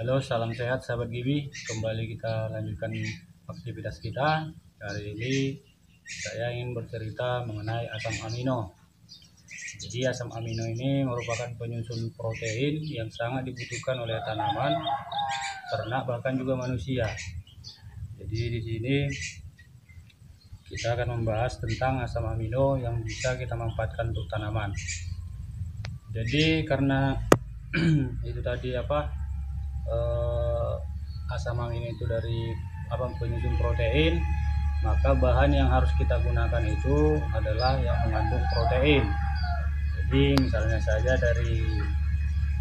Halo, salam sehat sahabat Gibi. Kembali kita lanjutkan aktivitas kita. Hari ini saya ingin bercerita mengenai asam amino. Jadi asam amino ini merupakan penyusun protein yang sangat dibutuhkan oleh tanaman, ternak, bahkan juga manusia. Jadi di sini kita akan membahas tentang asam amino yang bisa kita manfaatkan untuk tanaman. Jadi karena itu tadi asam amino itu dari penyusun protein, maka bahan yang harus kita gunakan itu adalah yang mengandung protein. Jadi misalnya saja dari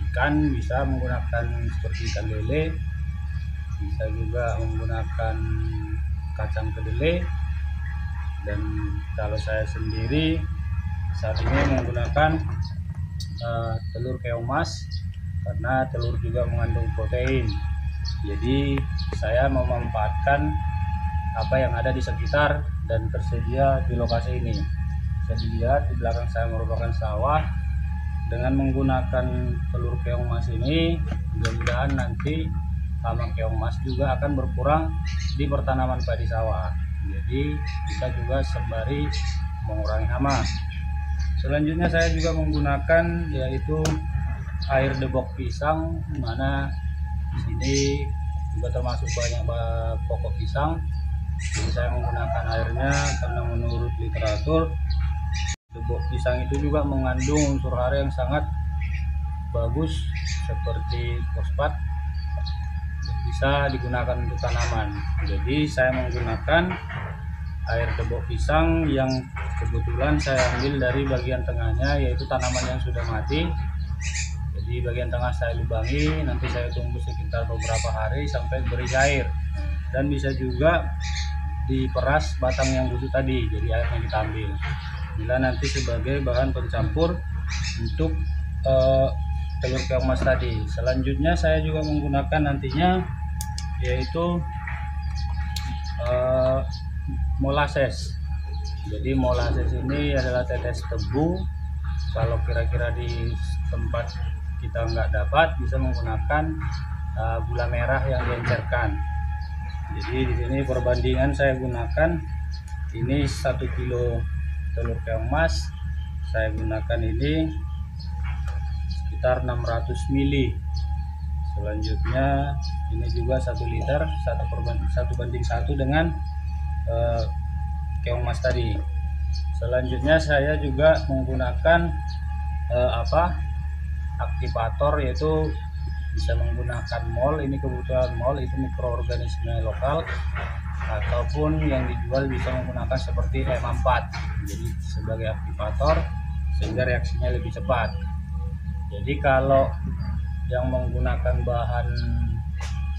ikan bisa menggunakan seperti ikan lele, bisa juga menggunakan kacang kedelai, dan kalau saya sendiri saat ini menggunakan telur keong mas, karena telur juga mengandung protein. Jadi saya memanfaatkan apa yang ada di sekitar dan tersedia di lokasi ini. Bisa dilihat di belakang saya merupakan sawah. Dengan menggunakan telur keong mas ini, mudah-mudahan nanti hama keong mas juga akan berkurang di pertanaman padi sawah. Jadi kita juga sembari mengurangi hama. Selanjutnya saya juga menggunakan yaitu air debok pisang, mana di sini juga termasuk banyak pokok pisang. Jadi saya menggunakan airnya karena menurut literatur debok pisang itu juga mengandung unsur hara yang sangat bagus seperti fosfat yang bisa digunakan untuk tanaman. Jadi saya menggunakan air debok pisang yang kebetulan saya ambil dari bagian tengahnya, yaitu tanaman yang sudah mati. Jadi bagian tengah saya lubangi, nanti saya tunggu sekitar beberapa hari sampai beri air, dan bisa juga diperas batang yang busuk tadi, jadi airnya kita ambil. Bila nanti sebagai bahan pencampur untuk telur keong mas tadi. Selanjutnya saya juga menggunakan nantinya yaitu molasses. Jadi molasses ini adalah tetes tebu. Kalau kira-kira di tempat kita nggak dapat, bisa menggunakan gula merah yang diencerkan. Jadi di sini perbandingan saya gunakan ini 1 kilo telur keong mas, saya gunakan ini sekitar 600 ml. Selanjutnya ini juga 1 liter, 1:1 dengan keong mas tadi. Selanjutnya saya juga menggunakan aktivator, yaitu bisa menggunakan mol. Ini kebutuhan mol itu mikroorganisme lokal, ataupun yang dijual bisa menggunakan seperti M4, jadi sebagai aktivator sehingga reaksinya lebih cepat. Jadi kalau yang menggunakan bahan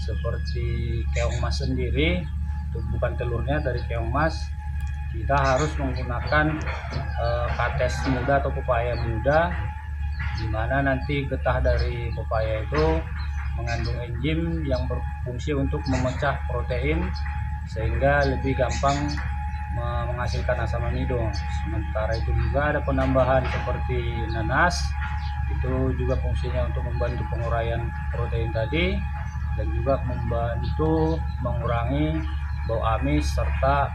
seperti keong mas sendiri, itu bukan telurnya dari keong mas, kita harus menggunakan kates muda atau pepaya muda, di mana nanti getah dari pepaya itu mengandung enzim yang berfungsi untuk memecah protein sehingga lebih gampang menghasilkan asam amino. Sementara itu juga ada penambahan seperti nanas, itu juga fungsinya untuk membantu penguraian protein tadi dan juga membantu mengurangi bau amis serta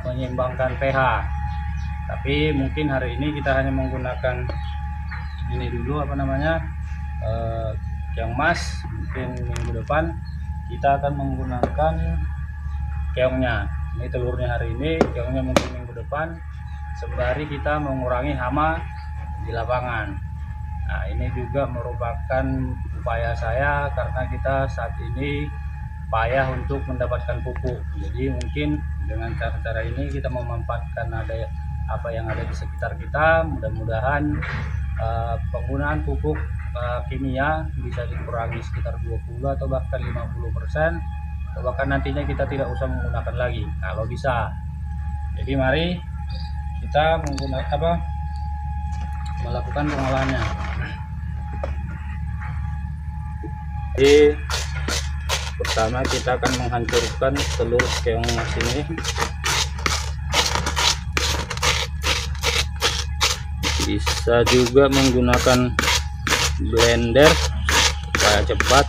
menyeimbangkan pH. Tapi mungkin hari ini kita hanya menggunakan ini dulu keong mas. Mungkin minggu depan kita akan menggunakan keongnya. Ini telurnya hari ini, keongnya mungkin minggu depan, sembari kita mengurangi hama di lapangan. Nah, ini juga merupakan upaya saya karena kita saat ini payah untuk mendapatkan pupuk. Jadi mungkin dengan cara-cara ini kita memanfaatkan apa yang ada di sekitar kita. Mudah-mudahan penggunaan pupuk kimia bisa dikurangi sekitar 20 atau bahkan 50%, atau bahkan nantinya kita tidak usah menggunakan lagi kalau bisa. Jadi mari kita melakukan pengolahannya. Jadi pertama kita akan menghancurkan telur keong mas ini. Bisa juga menggunakan blender supaya cepat.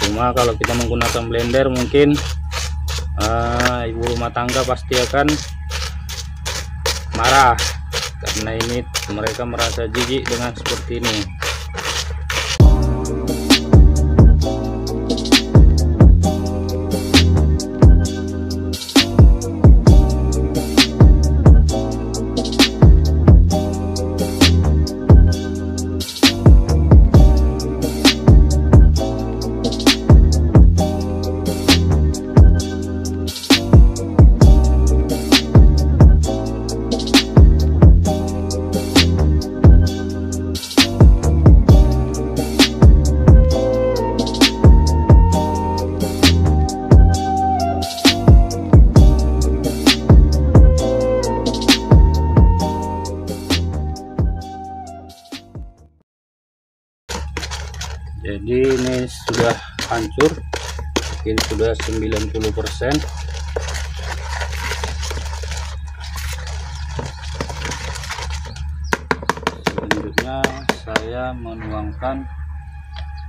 Cuma kalau kita menggunakan blender mungkin ibu rumah tangga pasti akan marah, karena ini mereka merasa jijik dengan seperti ini. Jadi ini sudah hancur, mungkin sudah 90%. Selanjutnya saya menuangkan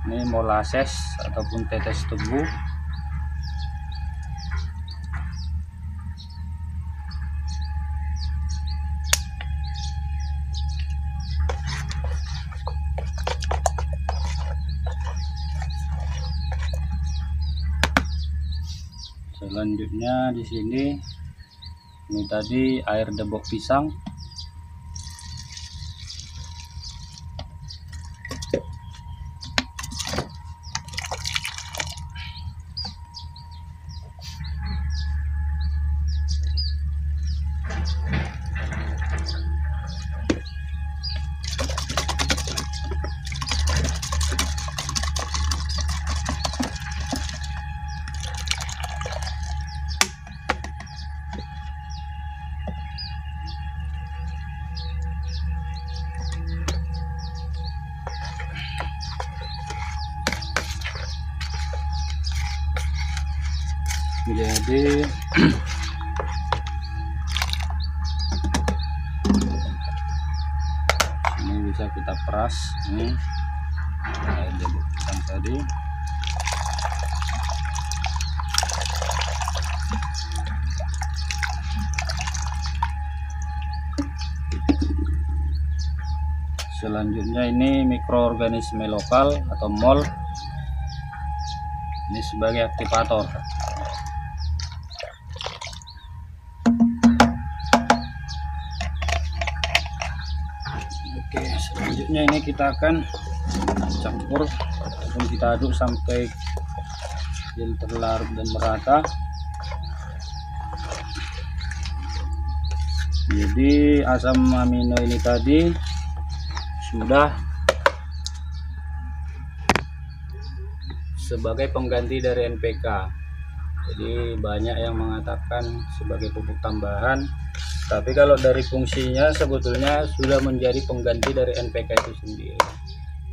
ini molasses ataupun tetes tebu. Selanjutnya di sini ini tadi air debok pisang. Jadi ini bisa kita peras ini air debok pisang tadi. Selanjutnya ini mikroorganisme lokal atau MOL, ini sebagai aktivator. Oke, selanjutnya ini kita akan campur ataupun kita aduk sampai gel terlarut dan merata. Jadi asam amino ini tadi sudah sebagai pengganti dari NPK. Jadi banyak yang mengatakan sebagai pupuk tambahan, tapi kalau dari fungsinya sebetulnya sudah menjadi pengganti dari NPK itu sendiri.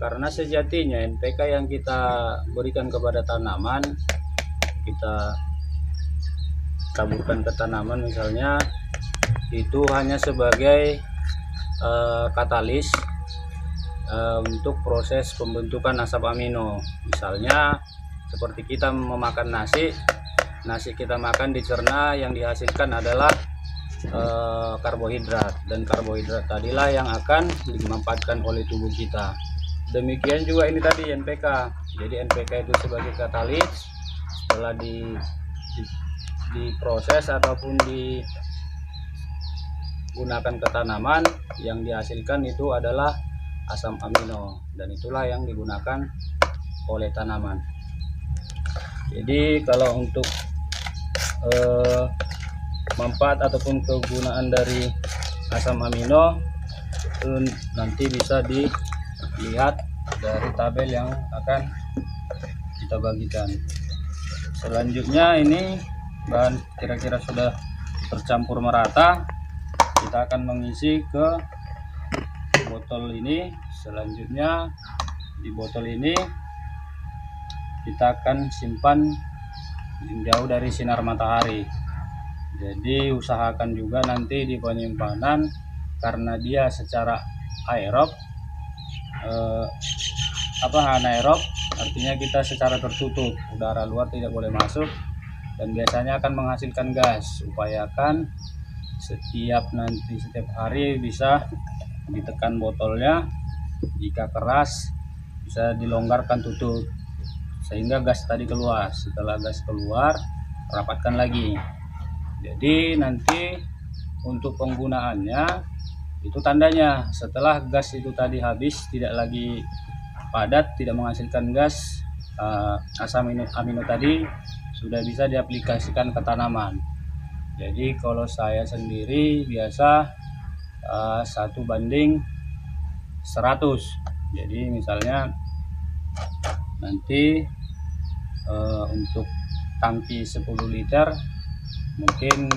Karena sejatinya NPK yang kita berikan kepada tanaman, kita taburkan ke tanaman misalnya, itu hanya sebagai katalis untuk proses pembentukan asam amino. Misalnya seperti kita memakan nasi kita makan dicerna, yang dihasilkan adalah karbohidrat, dan karbohidrat tadilah yang akan dimanfaatkan oleh tubuh kita. Demikian juga ini tadi NPK. Jadi NPK itu sebagai katalis, setelah diproses ataupun digunakan ke tanaman, yang dihasilkan itu adalah asam amino, dan itulah yang digunakan oleh tanaman. Jadi kalau untuk manfaat ataupun kegunaan dari asam amino itu nanti bisa dilihat dari tabel yang akan kita bagikan. Selanjutnya ini bahan kira-kira sudah tercampur merata, kita akan mengisi ke botol ini. Selanjutnya di botol ini kita akan simpan jauh dari sinar matahari. Jadi usahakan juga nanti di penyimpanan, karena dia secara aerob anaerob, artinya kita secara tertutup, udara luar tidak boleh masuk, dan biasanya akan menghasilkan gas. Upayakan setiap hari bisa ditekan botolnya, jika keras bisa dilonggarkan tutup sehingga gas tadi keluar. Setelah gas keluar, rapatkan lagi. Jadi nanti untuk penggunaannya itu tandanya setelah gas itu tadi habis, tidak lagi padat, tidak menghasilkan gas, asam amino tadi sudah bisa diaplikasikan ke tanaman. Jadi kalau saya sendiri biasa 1:100. Jadi misalnya nanti untuk tangki 10 liter mungkin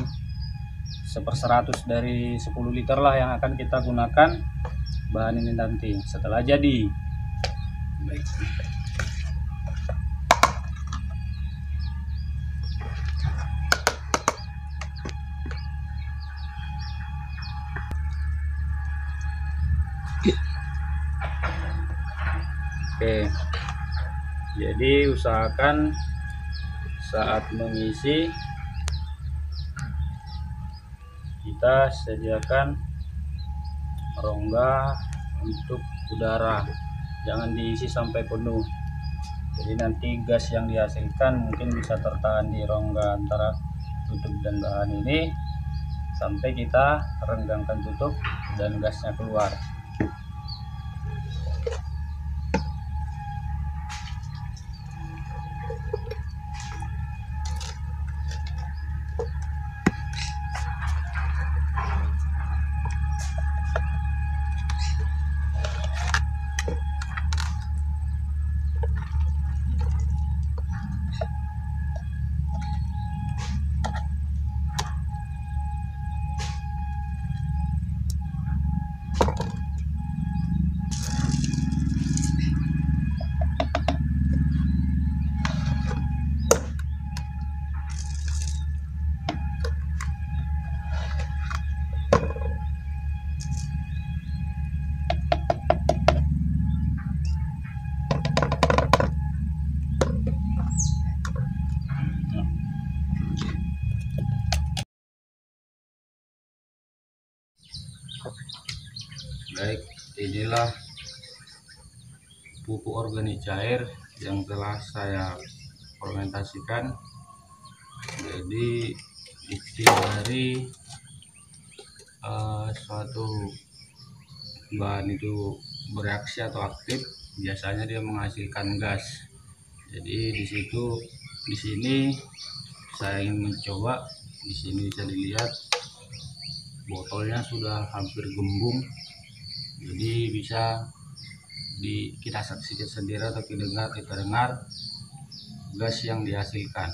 1/100 dari 10 liter lah yang akan kita gunakan bahan ini nanti setelah jadi. Baik. Oke, jadi usahakan saat mengisi kita sediakan rongga untuk udara, jangan diisi sampai penuh. Jadi nanti gas yang dihasilkan mungkin bisa tertahan di rongga antara tutup dan bahan ini sampai kita renggangkan tutup dan gasnya keluar. Baik, inilah pupuk organik cair yang telah saya fermentasikan. Jadi isi dari suatu bahan itu bereaksi atau aktif, biasanya dia menghasilkan gas. Jadi di sini saya ingin mencoba. Di sini bisa dilihat botolnya sudah hampir gembung. Jadi bisa kita saksikan sendiri atau kita dengar gas yang dihasilkan.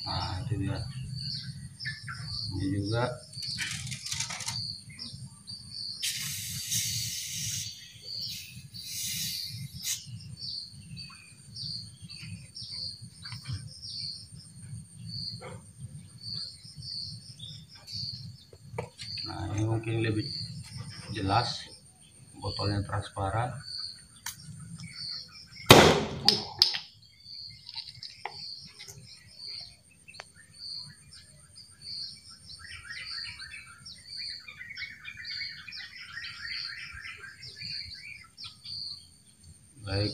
Nah, itu dia. Ini juga ini mungkin lebih jelas, botolnya transparan. Baik,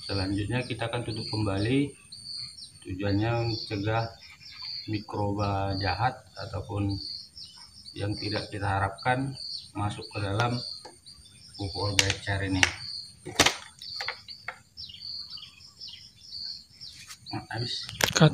selanjutnya kita akan tutup kembali, tujuannya mencegah mikroba jahat ataupun yang tidak kita harapkan masuk ke dalam pupuk organik cair ini. Habis. Cut.